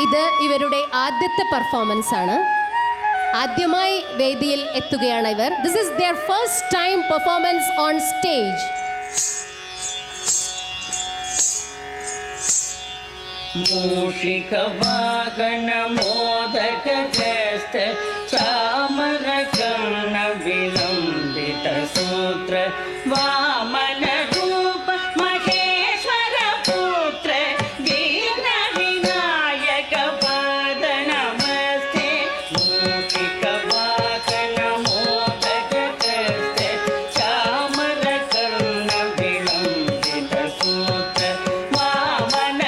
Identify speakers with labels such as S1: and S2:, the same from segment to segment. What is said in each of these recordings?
S1: ഇത് ഇവരുടെ ആദ്യത്തെ പെർഫോമൻസ് ആണ്. ആദ്യമായി വേദിയിൽ എത്തുകയാണ് ഇവർ. This is their first time performance on stage.
S2: മൂഷിക വാഹന മോദക ജസ്ത ചാമര കർണ വിലംബിത സൂത്ര വാമന രൂപ മഹേശ്വര പുത്ര ദീന വിനായക പാദ നമസ്തേ. മൂഷിക വാഹന മോദക ജസ്ത ചാമര കർണ വിലംബിത സൂത്ര വാമന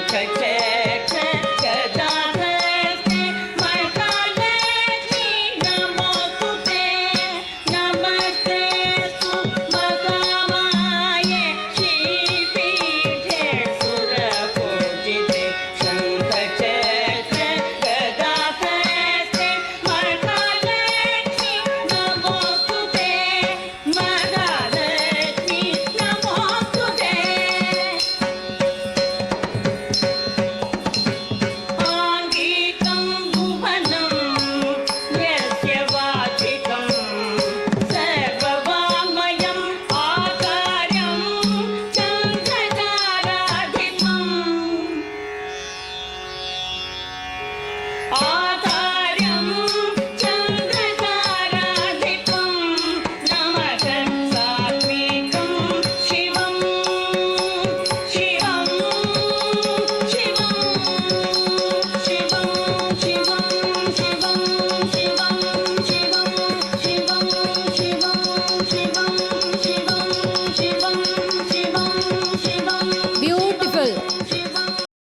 S2: Okay.